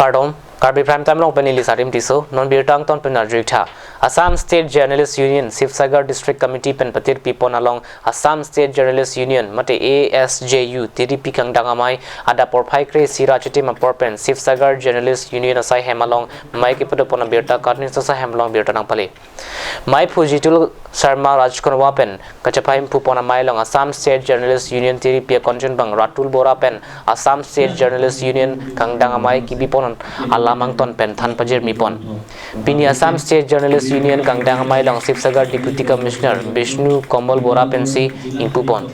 Kardom, Karbi Prime Time Long Penili Sarim Tiso, non Birtang Ton Penadrita, Assam State Journalists Union, Sifsagar District Committee Pen Patir Pipon along Assam State Journalists Union, Mate ASJU, TDP Kang Dangamai, Ada Porpai Kre Sira Chitima Porpen, Sifsagar Journalists Union Asai Hemalong, Mike Pudapona Birta, Karni Sasa Hemlong Birtanang Pale. Mai Pujitul Sarma Rajkon Wapen, Kachapaim Pupona Mailong, Assam State Journalists Union TDP Conjun Bang, Ratul Borapen, Assam State Journalists Union, Kang Dangamai Kibipon, Alamang Ton Pen, Tan Pajir Mipon. Pini Assam State Journalists Union, Kang Dangamai Long, Sifsagar Deputy Commissioner, Vishnu Komal Borapen Si, in Pupon.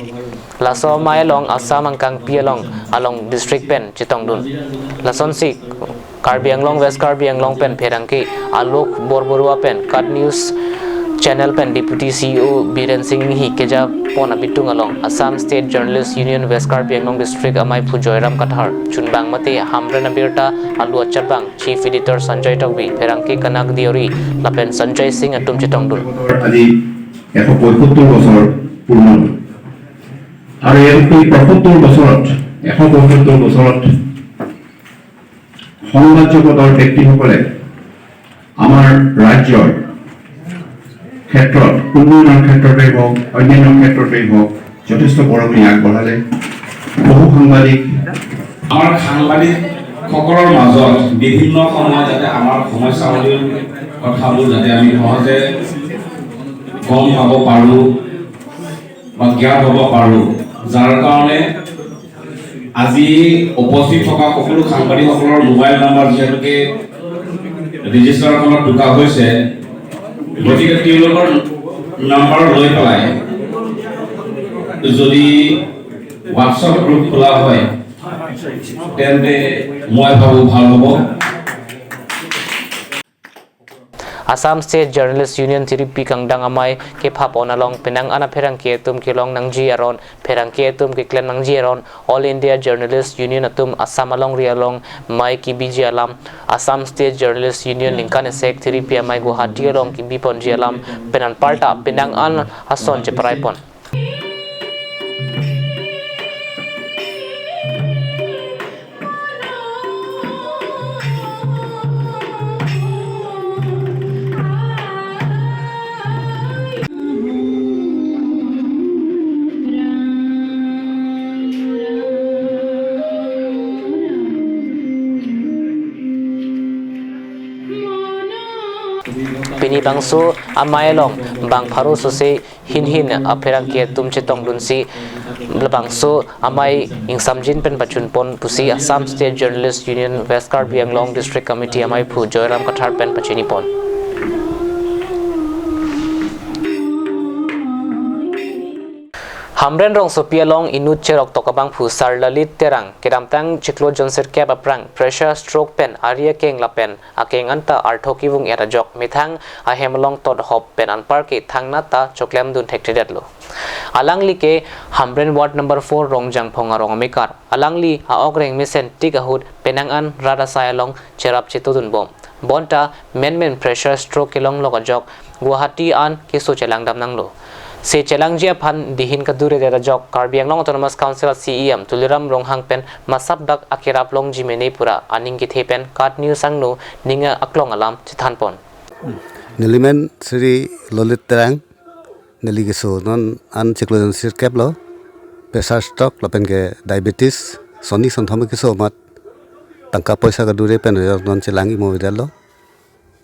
Laso Mailong, Assam and Kang Pialong, along District Pen, Chitongdun. Lason Si, Karbi Anglong, West Karbi Anglong Pen, Peranki, Alok Borborua Pen, Cut News Channel Pen, Deputy CEO Biren Singh Hi Keja Pona Bitung along Assam State Journalists Union, West Karbi Anglong District, Amai Pujoyram Kathar, Chunbang Mate, Hamren Abirta, Alu Acharbang, Chief Editor Sanjay Togbi, Peranki Kanak Diori, Lapen Sanjay Singh at Tumchitongdun. আৰু এই ৭৫ বছৰত ১৭৫ বছৰত সংবাদ জগতৰ ব্যক্তিসকলে আমাৰ ৰাজ্যৰ ক্ষেত্ৰত উন্নয়নৰ ক্ষেত্ৰতে হওক অন্যান্য ক্ষেত্ৰতে হওক যথেষ্ট বৰঙণি আগবঢ়ালে বহু সাংবাদিক আমাৰ সাংবাদিক সকলৰ মাজত বিভিন্ন সময়ত যাতে আমাৰ সমস্যাৱলীৰ কথাবোৰ যাতে আমি সহজে গম পাব পাৰোঁ বা জ্ঞান হ'ব পাৰোঁ যাৰ কাৰণে আজি উপস্থিত থকা সকলো সাংবাদিকসকলৰ মোবাইল নম্বৰ যেনেকৈ ৰেজিষ্টাৰখনত ঢোকা হৈছে গতিকে তেওঁলোকৰ নম্বৰ লৈ পেলাই যদি হোৱাটছআপ গ্ৰুপ খোলা হয় তেন্তে মই ভাবোঁ ভাল হ'ব। Assam State Journalists Union TDP Kang Dangamai Kepap on along Penang Ana Perangke Tum Kilong Nangji Aron Perangke Tum Kiklen Nangji Aron All India Journalists Union Atum Assam along Rialong Mai Kibiji Alam Assam State Journalists Union Linkan Sek TDP Mai Guwahati Along Kibipon Jialam Penan Parta Penang An Ason Jeparaipon. Pini bangso amayalong bang paru sose hin aperangke tumchitong dunsi bangso amay ingsamjin pen pachun pon pusi Assam State Journalists Union West Karbi Anglong District Committee amay pu Joyram Kathar pen pachini pon. Hamren rong Sophia long inut cherok tokabang pusar lalit terang kedamtang chiklo jonser keb aprang pressure stroke pen area keng lapen akeng anta arthoki wung era jok mithang a hemlong tod hop pen anpar ke thangna ta choklem dun thektedet lo alangli ke Hamren ward number 4 rong jangphong arong mekar alangli a ogreng mesen tik ahut penang an rada sayalong cherap chitudun bom bonta men pressure stroke kelong logajok Guwahati an keso chelang damnang lo Se Chelangjia Pan Dihin Kadure de Rajok, Karbi Anglong Autonomous Council CEM, Tuliram Ronghang Pen, Masap Dak Akirap Long Jimene Pura, Aningit Hepen, Kat New Sangno, Ninga Aklong Alam, Chitanpon. Nilimen Sri Lolit Terang, Niligiso, non Anchiclon Sir Keplo, Pesar Stock, Lapenge, Diabetes, Sony Santomikiso Mat, Tanka Poisa Kadure Pen, non Chelangi Movidello,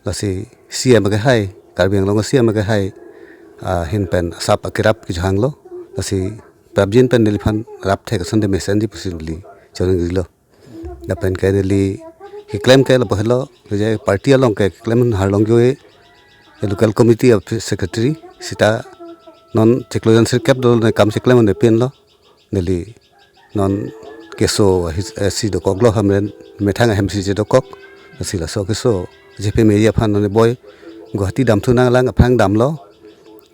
Lasi Siamagahai, Karbi Anglong Siamagahai. Hin pen sap akirap ki janglo asi pabjin pen nilfan rap thek sande mesendi possibly choreng gilo da pen ke deli ki claim ke lo bahlo je party along ke claim harlong jo e local committee of secretary sita non technology sir cap do kam se claim ne pen lo deli non keso si do koglo hamren methang hemsi je do kok asi la so keso jepe media fan ne boy Guwahati dam thuna lang aphang dam lo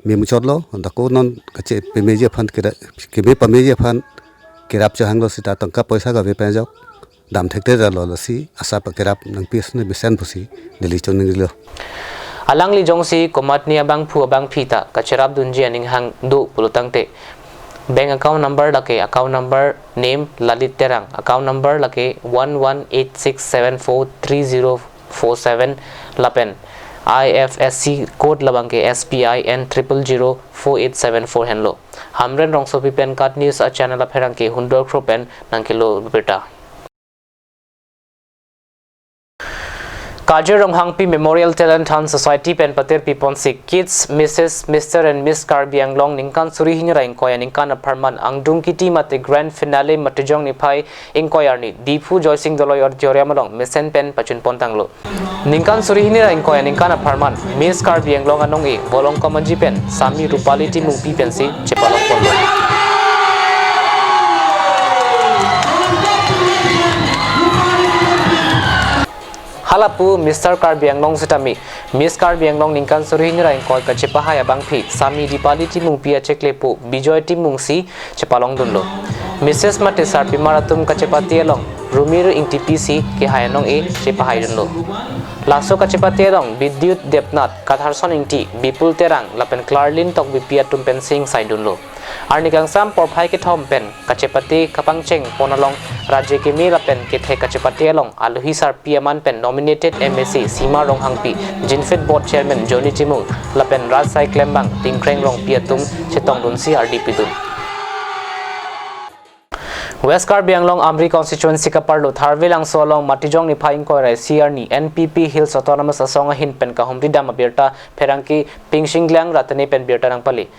Mimuchotlo, and the Konon Pemeja Fan Kebe Pameja Fan Kirap Jahanglo Sita Tanka Poisaga Vepenjok, Dam Tekter Lolasi, Asapa Kirap, and Pies Bisen Pussy, the Lichonilo. Alangli Jongsi, Komatnia Bang Pu Bang Pita, Kacharab Dunji and Hang Do Pulutangte. bank account number lake account number name Lalit Terang, account number lake 1186743047 lapen IFSC code labangke SPIN 0004874 henlo hamren rongso pipen kat news a channel a pherangke hundor kropen nangkilo beta Kajirong Hangpi Memorial Talent Hunt Society Pen Patir Piponsi Kids Mrs. Mr. and Miss Karbi Anglong Ningkan Suri Hinra Inkoya Ningkan Aparman Angdung Kiti Mate Grand Finale Matijong Nipai Inkoyarni Dipu Joysing Doloy or Dioriamalong Misen Pen Pachun Pontanglo Ningkan Suri Hinra Inkoya Ningkan Aparman Miss Karbi Anglong Anong E Bolong Komanji Pen Sami Rupaliti Mungpi Pensi Chepalong Polo Halapu Mr. Karbi Anglong Sitami Miss Karbi Anglong Ningkan Suri Hinra Inkoy Kachepahaya Bangphi Sami Dipali Timung Pia Cheklepu Bijoy Timungsi Chepalong Dunlo Mrs. Mate Sarpi Maratum Kachepati Along Rumir Intipisi Ki Hayanong E Chepahay Dunlo Laso Kachepati Along Bidyut Depnat Katharson Inti Bipul Terang Lapen Clarlin Tok Bipia Tumpen Sing Sai Dunlo Arnikang Sam Porpai Kitom Pen Kachepati Kapangcheng Ponalong Raje Kimi Lapen Kithe Kachepati Along Aluhisar Piaman Pen nominated MSC Sima Rong Hangpi Jinfit Board Chairman Johnny Timung Lapen Rajsai Klembang Tingkreng Rong Piatum Chetong Dunsi RDP Dun West Karbi Anglong Amri constituency Kaparlo Tharvilang Solong Matijong ni Phaing Korai CR ni NPP Hills Autonomous Asonga Hin Pen Kahumri Dam Birta Perangki Pingshinglang Ratani Pen Birta Nang Pali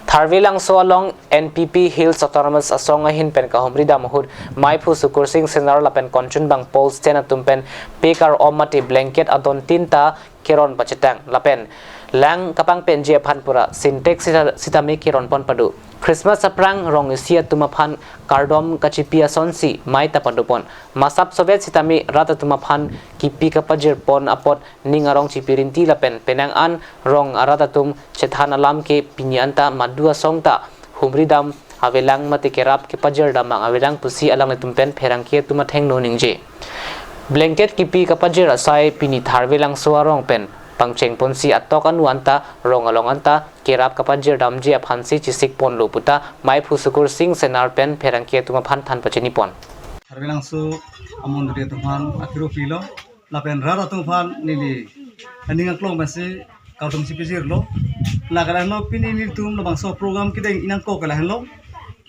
Tharvilang Solong NPP Hills Autonomous Asonga Hin Pen Kahumri Dam Hud Maipu Sukur Singh Senar Lapen Konchun Bang Pols Tena Tumpen Pekar Omati Blanket Adon Tinta Kiron Pachetang Lapen Lang Kapang Pen Jia Phanpura Syntax Sitami Kiron Pon Padu Christmas Aprang Rong Isia Tumaphan Kardom Kachipia Sonsi Mai Tapadupon Masap Soviet Sitami Rata Tumaphan Kipi Kapajir Pon Apot Ningarong Chipirinti Lapen Penang An Rong Aratatum Chethan Alam Ke Pinyanta Madua Songta Humridam Avelang Matikerap Kipajir Damang Avelang Pusi Alang Tumpen Perangkia Tumatheng No Ningje Blanket Kipi Kapajir Asai Pini Tharvilang Suarong Pen Pangcheng Ponsi Atok Anuanta Rong Alonganta Kirap Kapajir Damji Aphansi Chisik Pon Loputa Maipu Sukur Singh Senar Pen Perangkia Tumaphan Than Pachinipon Tharvilang Su Amon Dure Tufan Akiru Filo Lapen Rara Tufan Nili Ninga Klong Basi Kautum Sipijir Lo Lagalan Lo Pini Nilitum Lo Bangso Program Kideng Inang Ko Kalahan Lo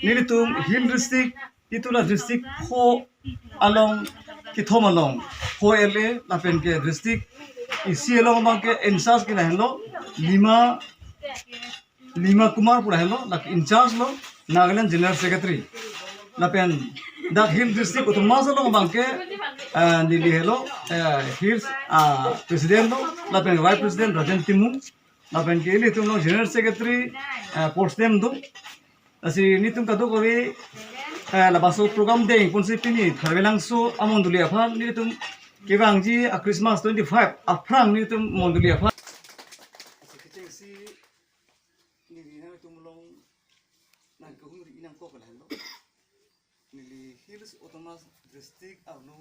Nilitum Hill District Itula District Ho Along Kithom Along Ho LA Lapen Ke District Isi along bangke incharge ke lahlo Lima Kumar pura hello lak incharge lo Nagaland General Secretary lapen dak Hill District utumas along bangke nili hello Hills President lo lapen Vice President Rajan Timung lapen ke ini tum lo General Secretary post them do asi ini tum kado kori labaso program deng pun sipini Tharvilang Su amon duli aphan ini tum Kibangji a Christmas 25 aprang ni tum monduli apa kecing si ni na tum long nang ko huri inang ko kalalo ni Hills Autonomous District avno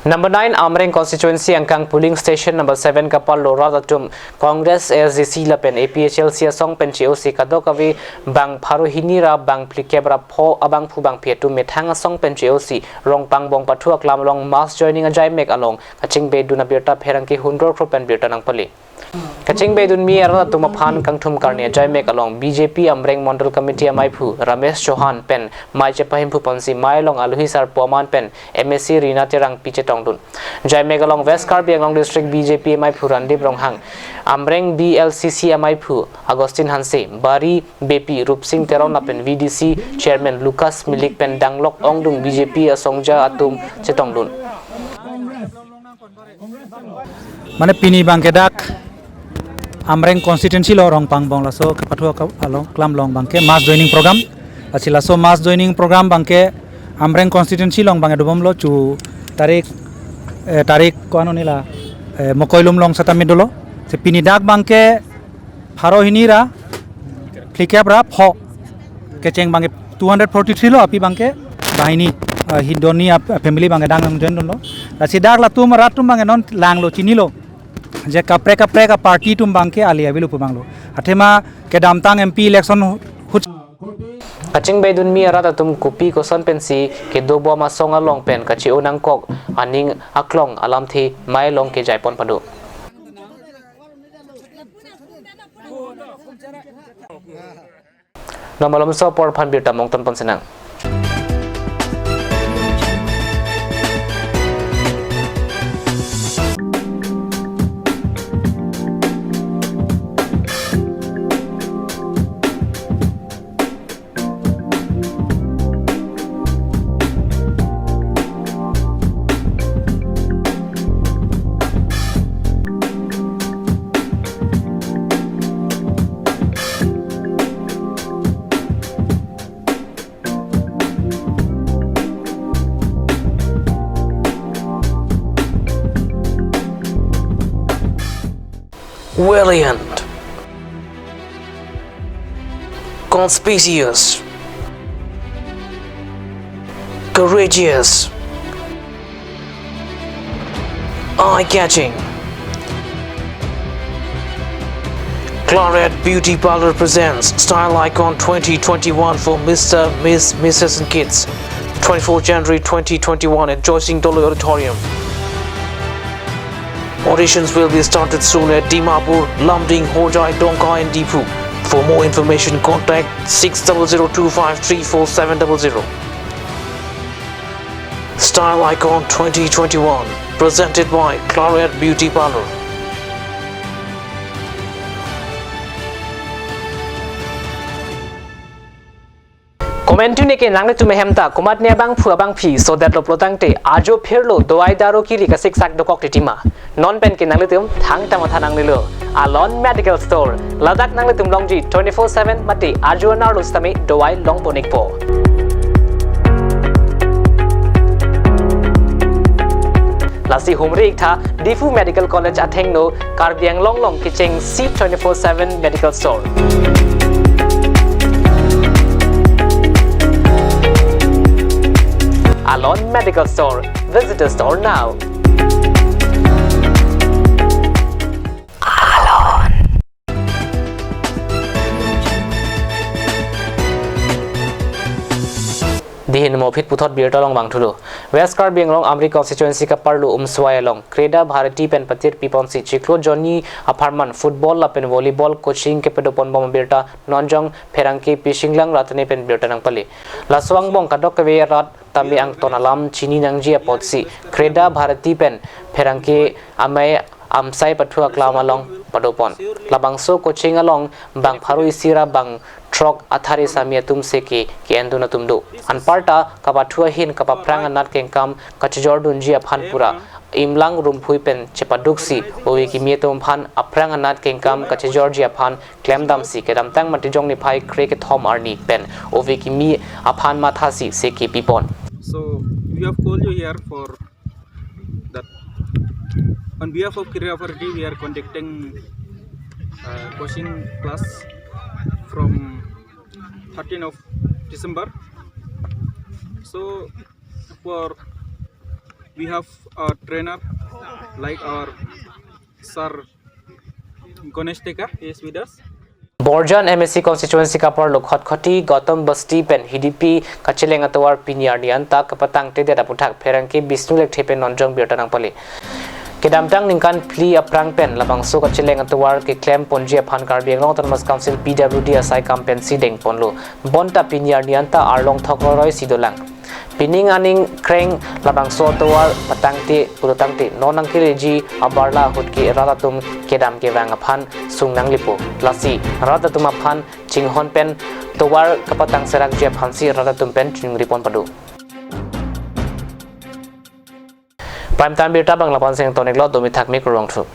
Number 9 Amreng constituency Angkang polling station number 7 Kapal Lora Datum Congress SDC Lapen APHL Siasong Pen COC Kadokavi Bang Pharuhinira Bang Plikebra Pho Abang Phu Bang Pietu Methanga Song Pen COC Rong Pang Bong Pathua Klam Long Mass joining a Jai Mek along Kaching Be Duna Birta Pherangki Hundor Kropen Birta Nang Pali Kaching Be Dun Mi Ara Tumaphan Kangthum Karnia Jai Mek along BJP Amreng Mondal Committee Amaipu Ramesh Chauhan Pen Mai Chepahim Phu Ponsi Mai Long Aluhisar Poman Pen MSC Rina Terang Piche Tongdun Jai Mek along West Karbi Anglong District BJP Amaipu Randip Ronghang Amreng BLCC Amaipu Agustin Hanse Bari BP Rup Singh Teron Lapen VDC Chairman Lucas Milik Pen Danglok Ongdung BJP Asongja Atum Chetongdun Mane Pini Bangkedak Amreng constituency lo Rong Pang Bong laso Pathua along Klam Long Bangke mass joining program achi laso mass joining program Bangke Amreng constituency long Bang edubom lo chu tarik ko ano nila mokoilum long satamidolo se Pini dak Bangke Pharohinira Plikebra Pho Kecheng Bangke 243 lo api Bangke bahini Hidoni family Bangke dang jen lo achi dak la tum ratum Bangke non lang lo chini lo je kapre ka party tum bangke ali abilu pumanglo athema ke damtang MP election kaching bedun mi arata tum kupi ko son pensi ke dobo ma songa long pen kachi unang kok aning aklong alam thi mai long ke jaipon padu Namalom so por phan bir tamong ton ponsenang Valiant, conspicuous, courageous, eye-catching. Claret Beauty Parlor presents Style Icon 2021 for Mr., Miss, Mrs. and Kids. 24 January 2021 at Joycing Dolo Auditorium. Auditions will be started soon at Dimapur, Lamding, Hojai, Dongkai and Dipu. For more information, contact 6002534700. Style Icon 2021, presented by Claret Beauty Parlor. Comment tu neke nang tu mehemta komat ne bang phua bang phi so that lo protang te ajo phirlo doai daro ki lika sik sak dokok titima non pen ke nang tum thang tama thanang ni lo alon medical store ladak nang tum longji 24/7 mati ajo nar lo stami doai long ponik po Lasi humri tha Difu Medical College atheng no Karbi long long kicheng C24/7 medical store Alon Medical Store. Visit the store now. Alon. Dihin mo phit puthot bir talong bang thulo. West Karbi long Amri constituency ka parlu umswaya long. Kreda Bharati pen patir pipon si chiklo Johnny apartment football la pen volleyball coaching ke pedopon bom birta nonjong pherangki pisinglang ratne pen birta nang pali. Laswang bong kadok ke rat Tami ang tonalam chini nangji apotsi Kreda Bharati pen pherangki amai amsai pathua klamalong padopon labangso coaching along bang pharu isira bang trok athari samia tumse ki enduna tumdu anparta kapathua hin kapaprang anat kengkam kachjor dunji aphanpura imlang rumphui pen chepaduksi owi ki mietom phan aprang anat kengkam kachjor ji aphan klemdam si kedam tang matijong ni phai kreke thom arni pen owi ki mi aphan mathasi se ki pipon. So we have called you here for that. On behalf of Kreda Bharati, we are conducting coaching class from 13th of December. So we have a trainer like our Sir Ganesh Teka is with us. Borjan MSC constituency kapar lokhot khoti Gautam Basti pen HDP kacheleng atwar piniardian ta kapatang te data puthak pherangki Bisnu lek thepe nonjong birtanang pali kedamtang ningkan pli aprang pen labangso kacheleng atwar ke claim ponji aphan Karbi Autonomous Council PWD asai campaign deng ponlo bonta piniardian ta arlong thokoroi sidolang pining aning kreng labangso atwar patangte purutangte nonang kireji abarla hutki ratatum kedam ke wang aphan sungnang lipo lasi ratatum aphan chinghon pen towar kapatang serak je phansi ratatum pen chingripon padu Prime time birta bangla panseng tonik lo domi thak mi kurong thu